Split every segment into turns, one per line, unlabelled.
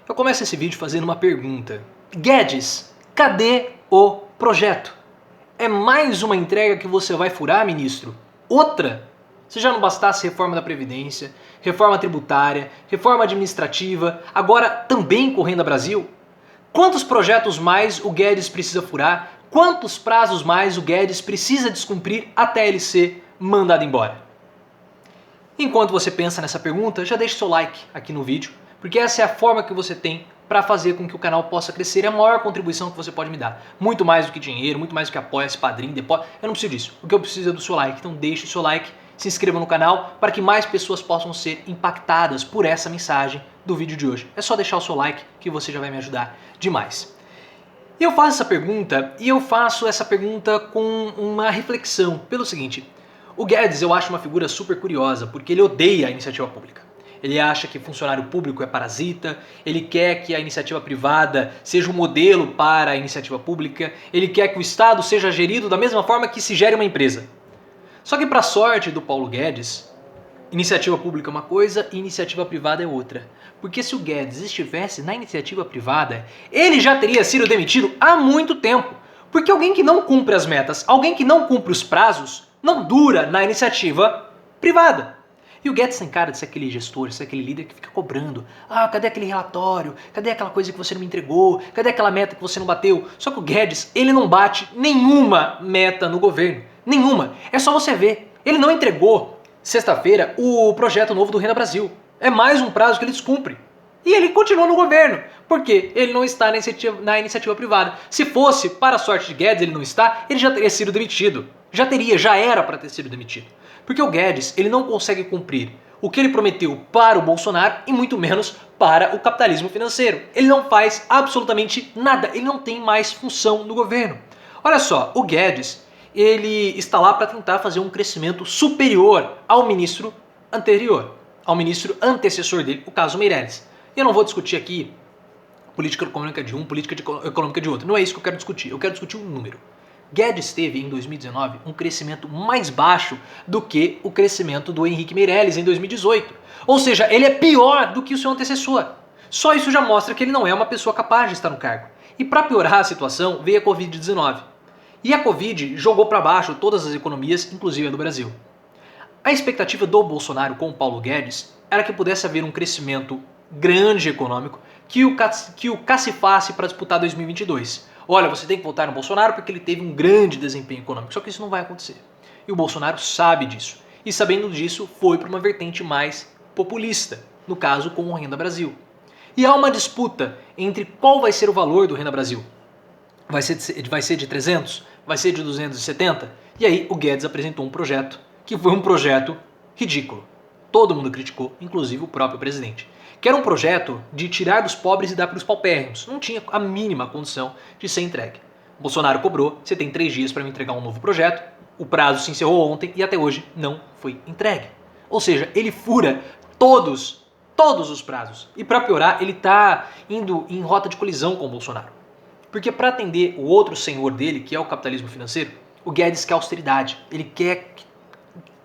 Eu começo esse vídeo fazendo uma pergunta. Guedes, cadê o projeto? É mais uma entrega que você vai furar, ministro? Outra? Se já não bastasse reforma da Previdência, reforma tributária, reforma administrativa, agora também com Renda Brasil? Quantos projetos mais o Guedes precisa furar? Quantos prazos mais o Guedes precisa descumprir até ele ser mandado embora? Enquanto você pensa nessa pergunta, já deixe seu like aqui no vídeo, porque essa é a forma que você tem para fazer com que o canal possa crescer. É a maior contribuição que você pode me dar. Muito mais do que dinheiro, muito mais do que apoia-se, padrinho, depósito. Eu não preciso disso. O que eu preciso é do seu like. Então deixe o seu like, se inscreva no canal para que mais pessoas possam ser impactadas por essa mensagem do vídeo de hoje. É só deixar o seu like que você já vai me ajudar demais. Eu faço essa pergunta e eu faço essa pergunta com uma reflexão pelo seguinte. O Guedes eu acho uma figura super curiosa porque ele odeia a iniciativa pública. Ele acha que funcionário público é parasita, ele quer que a iniciativa privada seja um modelo para a iniciativa pública, ele quer que o Estado seja gerido da mesma forma que se gere uma empresa. Só que para a sorte do Paulo Guedes, iniciativa pública é uma coisa e iniciativa privada é outra. Porque se o Guedes estivesse na iniciativa privada, ele já teria sido demitido há muito tempo. Porque alguém que não cumpre as metas, alguém que não cumpre os prazos, não dura na iniciativa privada. E o Guedes tem cara de ser aquele gestor, ser aquele líder que fica cobrando. Ah, cadê aquele relatório? Cadê aquela coisa que você não me entregou? Cadê aquela meta que você não bateu? Só que o Guedes, ele não bate nenhuma meta no governo. Nenhuma. É só você ver. Ele não entregou, sexta-feira, o projeto novo do Renda Brasil. É mais um prazo que ele descumpre. E ele continua no governo. Porque ele não está na iniciativa privada. Se fosse, para a sorte de Guedes, ele não está, ele já teria sido demitido. Já era para ter sido demitido. Porque o Guedes, ele não consegue cumprir o que ele prometeu para o Bolsonaro e muito menos para o capitalismo financeiro. Ele não faz absolutamente nada, ele não tem mais função no governo. Olha só, o Guedes, ele está lá para tentar fazer um crescimento superior ao ministro anterior, ao ministro antecessor dele, o caso Meirelles. E eu não vou discutir aqui política econômica de um, política econômica de outro, não é isso que eu quero discutir um número. Guedes teve em 2019 um crescimento mais baixo do que o crescimento do Henrique Meirelles em 2018. Ou seja, ele é pior do que o seu antecessor. Só isso já mostra que ele não é uma pessoa capaz de estar no cargo. E para piorar a situação, veio a Covid-19. E a Covid jogou para baixo todas as economias, inclusive a do Brasil. A expectativa do Bolsonaro com o Paulo Guedes era que pudesse haver um crescimento grande econômico que o cacifasse para disputar 2022. Olha, você tem que votar no Bolsonaro porque ele teve um grande desempenho econômico. Só que isso não vai acontecer. E o Bolsonaro sabe disso. E sabendo disso, foi para uma vertente mais populista. No caso, com o Renda Brasil. E há uma disputa entre qual vai ser o valor do Renda Brasil. Vai ser de 300? Vai ser de 270? E aí o Guedes apresentou um projeto que foi um projeto ridículo. Todo mundo criticou, inclusive o próprio presidente. Que era um projeto de tirar dos pobres e dar para os paupérrimos. Não tinha a mínima condição de ser entregue. O Bolsonaro cobrou, você tem 3 dias para me entregar um novo projeto, o prazo se encerrou ontem e até hoje não foi entregue. Ou seja, ele fura todos os prazos. E para piorar, ele está indo em rota de colisão com o Bolsonaro. Porque para atender o outro senhor dele, que é o capitalismo financeiro, o Guedes quer austeridade. Ele quer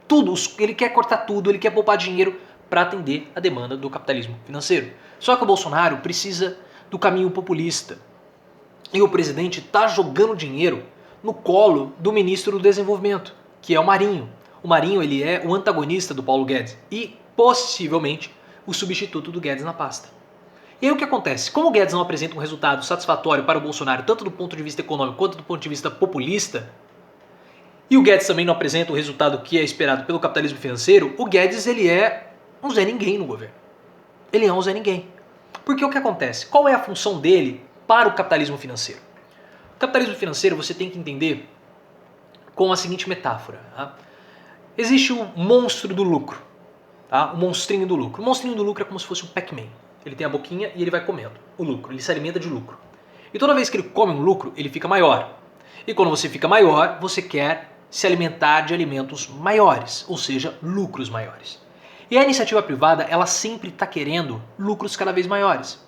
tudo, ele quer cortar tudo, ele quer poupar dinheiro para atender a demanda do capitalismo financeiro. Só que o Bolsonaro precisa do caminho populista. E o presidente está jogando dinheiro no colo do ministro do Desenvolvimento, que é o Marinho. O Marinho ele é o antagonista do Paulo Guedes e possivelmente o substituto do Guedes na pasta. E aí o que acontece? Como o Guedes não apresenta um resultado satisfatório para o Bolsonaro, tanto do ponto de vista econômico quanto do ponto de vista populista, e o Guedes também não apresenta o resultado que é esperado pelo capitalismo financeiro, o Guedes ele é um Zé Ninguém no governo. Ele é um Zé Ninguém. Porque o que acontece? Qual é a função dele para o capitalismo financeiro? O capitalismo financeiro você tem que entender com a seguinte metáfora. Tá? Existe o monstro do lucro. Tá? O monstrinho do lucro. O monstrinho do lucro é como se fosse um Pac-Man. Ele tem a boquinha e ele vai comendo o lucro. Ele se alimenta de lucro. E toda vez que ele come um lucro, ele fica maior. E quando você fica maior, você quer se alimentar de alimentos maiores, ou seja, lucros maiores. E a iniciativa privada, ela sempre está querendo lucros cada vez maiores.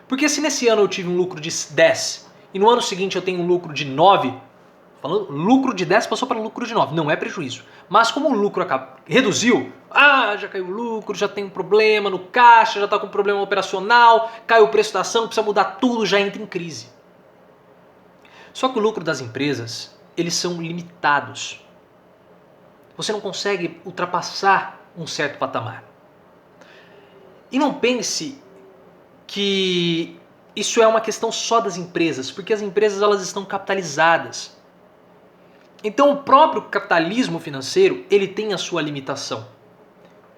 Porque se nesse ano eu tive um lucro de 10 e no ano seguinte eu tenho um lucro de 9, falando, lucro de 10 passou para lucro de 9, não é prejuízo. Mas como o lucro reduziu, já caiu o lucro, já tem um problema no caixa, já está com um problema operacional, caiu o preço da ação, precisa mudar tudo, já entra em crise. Só que o lucro das empresas, eles são limitados. Você não consegue ultrapassar um certo patamar. E não pense que isso é uma questão só das empresas, porque as empresas elas estão capitalizadas. Então o próprio capitalismo financeiro, ele tem a sua limitação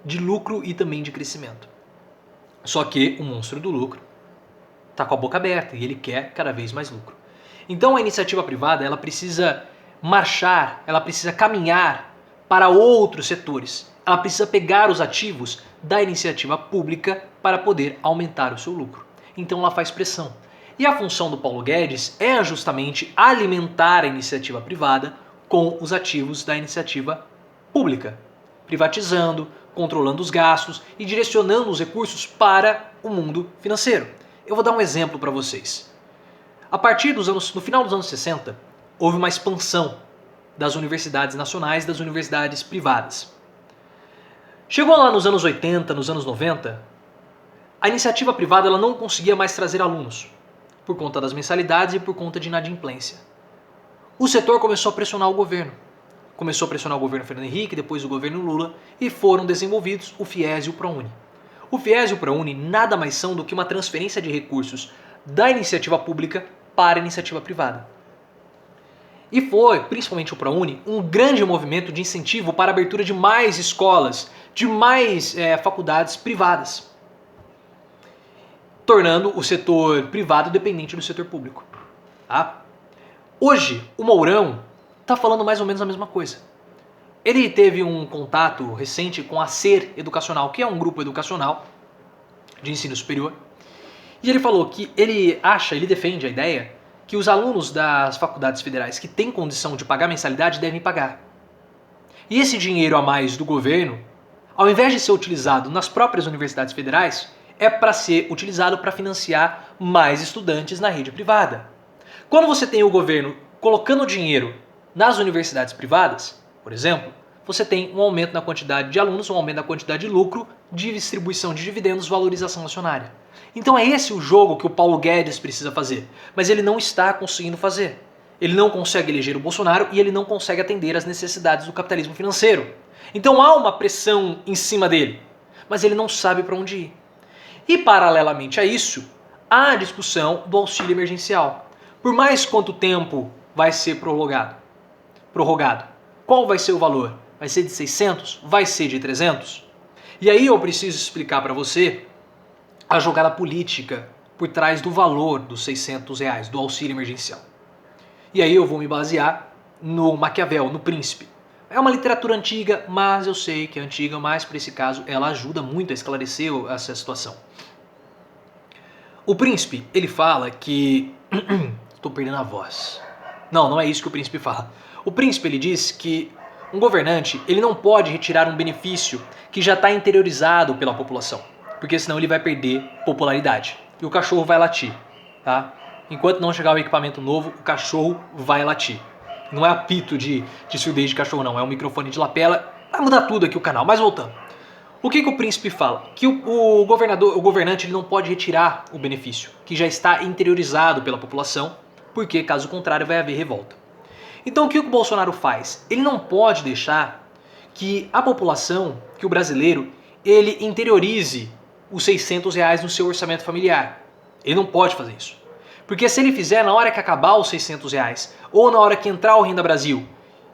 de lucro e também de crescimento. Só que o monstro do lucro está com a boca aberta e ele quer cada vez mais lucro. Então a iniciativa privada, ela precisa marchar, ela precisa caminhar para outros setores. Ela precisa pegar os ativos da iniciativa pública para poder aumentar o seu lucro. Então ela faz pressão. E a função do Paulo Guedes é justamente alimentar a iniciativa privada com os ativos da iniciativa pública, privatizando, controlando os gastos e direcionando os recursos para o mundo financeiro. Eu vou dar um exemplo para vocês. A partir no final dos anos 60, houve uma expansão das universidades nacionais, das universidades privadas. Chegou lá nos anos 80, nos anos 90, a iniciativa privada ela não conseguia mais trazer alunos, por conta das mensalidades e por conta de inadimplência. O setor começou a pressionar o governo. Começou a pressionar o governo Fernando Henrique, depois o governo Lula, e foram desenvolvidos o FIES e o ProUni. O FIES e o ProUni nada mais são do que uma transferência de recursos da iniciativa pública para a iniciativa privada. E foi, principalmente o ProUni, um grande movimento de incentivo para a abertura de mais escolas, de mais faculdades privadas, tornando o setor privado dependente do setor público. Tá? Hoje, o Mourão está falando mais ou menos a mesma coisa. Ele teve um contato recente com a SER Educacional, que é um grupo educacional de ensino superior, e ele falou que ele defende a ideia que os alunos das faculdades federais que têm condição de pagar mensalidade devem pagar. E esse dinheiro a mais do governo, ao invés de ser utilizado nas próprias universidades federais, é para ser utilizado para financiar mais estudantes na rede privada. Quando você tem o governo colocando dinheiro nas universidades privadas, por exemplo, você tem um aumento na quantidade de alunos, um aumento na quantidade de lucro, de distribuição de dividendos, valorização acionária. Então é esse o jogo que o Paulo Guedes precisa fazer, mas ele não está conseguindo fazer. Ele não consegue eleger o Bolsonaro e ele não consegue atender às necessidades do capitalismo financeiro. Então há uma pressão em cima dele, mas ele não sabe para onde ir. E paralelamente a isso, há a discussão do auxílio emergencial. Por mais quanto tempo vai ser prorrogado? Qual vai ser o valor? Vai ser de 600? Vai ser de 300? E aí eu preciso explicar para você a jogada política por trás do valor dos R$600, do auxílio emergencial. E aí eu vou me basear no Maquiavel, no Príncipe. É uma literatura antiga, mas eu sei que é antiga, mas para esse caso ela ajuda muito a esclarecer essa situação. O Príncipe, ele fala que... Estou perdendo a voz. Não é isso que o Príncipe fala. O Príncipe, ele diz que um governante, ele não pode retirar um benefício que já está interiorizado pela população, porque senão ele vai perder popularidade. E o cachorro vai latir, tá? Enquanto não chegar o equipamento novo, o cachorro vai latir. Não é apito de surdez de cachorro, não. É um microfone de lapela. Vai mudar tudo aqui o canal. Mas voltando. O que o Príncipe fala? Que o governante ele não pode retirar o benefício, que já está interiorizado pela população, porque caso contrário vai haver revolta. Então o que o Bolsonaro faz? Ele não pode deixar que a população, que o brasileiro, ele interiorize os R$600 no seu orçamento familiar. Ele não pode fazer isso. Porque se ele fizer, na hora que acabar os R$600, ou na hora que entrar o Renda Brasil,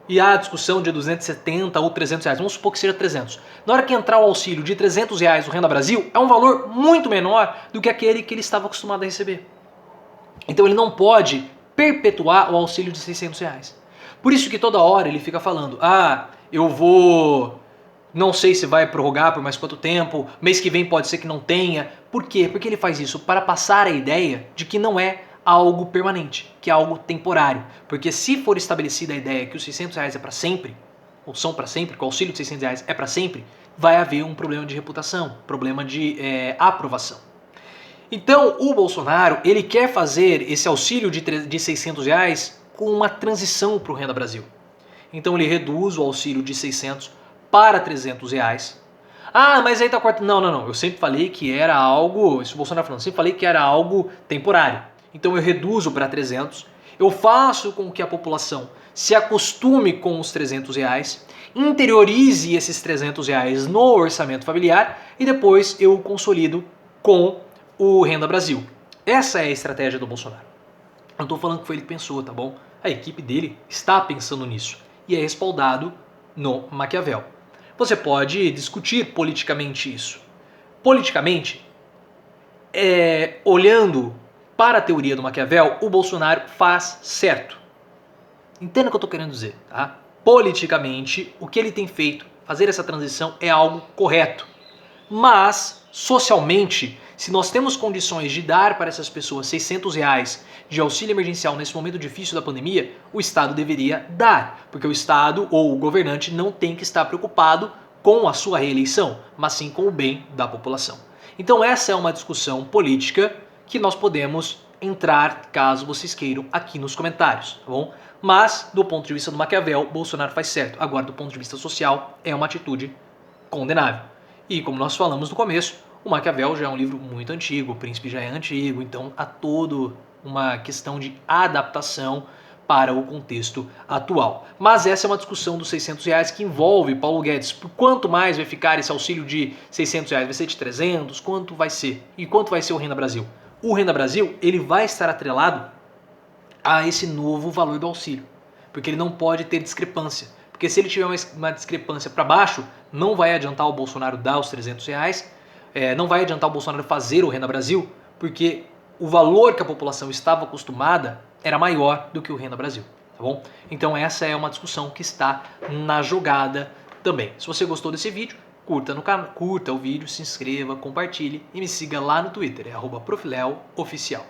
e há a discussão de 270 ou R$300, vamos supor que seja 300. Na hora que entrar o auxílio de R$300 do Renda Brasil, é um valor muito menor do que aquele que ele estava acostumado a receber. Então ele não pode perpetuar o auxílio de R$600. Por isso que toda hora ele fica falando, eu vou... Não sei se vai prorrogar por mais quanto tempo, mês que vem pode ser que não tenha. Por quê? Porque ele faz isso para passar a ideia de que não é algo permanente, que é algo temporário. Porque se for estabelecida a ideia que os R$600 é para sempre, ou são para sempre, que o auxílio de R$600 é para sempre, vai haver um problema de reputação, problema de aprovação. Então o Bolsonaro, ele quer fazer esse auxílio de R$600 com uma transição para o Renda Brasil. Então ele reduz o auxílio de 600 para 300 reais. Ah, mas aí tá cortando. Não. Eu sempre falei que era algo, isso o Bolsonaro falando, sempre falei que era algo temporário. Então eu reduzo para 300, eu faço com que a população se acostume com os 300 reais, interiorize esses 300 reais no orçamento familiar e depois eu consolido com o Renda Brasil. Essa é a estratégia do Bolsonaro. Não estou falando que foi ele que pensou, tá bom? A equipe dele está pensando nisso e é respaldado no Maquiavel. Você pode discutir politicamente isso. Politicamente, olhando para a teoria do Maquiavel, o Bolsonaro faz certo. Entenda o que eu estou querendo dizer, tá? Politicamente, o que ele tem feito, fazer essa transição é algo correto. Mas, socialmente, se nós temos condições de dar para essas pessoas 600 reais de auxílio emergencial nesse momento difícil da pandemia, o Estado deveria dar, porque o Estado ou o governante não tem que estar preocupado com a sua reeleição, mas sim com o bem da população. Então essa é uma discussão política que nós podemos entrar, caso vocês queiram, aqui nos comentários, tá bom? Mas, do ponto de vista do Maquiavel, Bolsonaro faz certo. Agora, do ponto de vista social, é uma atitude condenável. E como nós falamos no começo, o Maquiavel já é um livro muito antigo, o Príncipe já é antigo, então há toda uma questão de adaptação para o contexto atual. Mas essa é uma discussão dos 600 reais que envolve Paulo Guedes. Por quanto mais vai ficar esse auxílio de 600 reais? Vai ser de 300? Quanto vai ser? E quanto vai ser o Renda Brasil? O Renda Brasil ele vai estar atrelado a esse novo valor do auxílio, porque ele não pode ter discrepância. Porque se ele tiver uma discrepância para baixo, não vai adiantar o Bolsonaro dar os 300 reais, não vai adiantar o Bolsonaro fazer o Renda Brasil, porque o valor que a população estava acostumada era maior do que o Renda Brasil, tá bom? Então essa é uma discussão que está na jogada também. Se você gostou desse vídeo, curta o vídeo, se inscreva, compartilhe e me siga lá no Twitter, @profileo_oficial.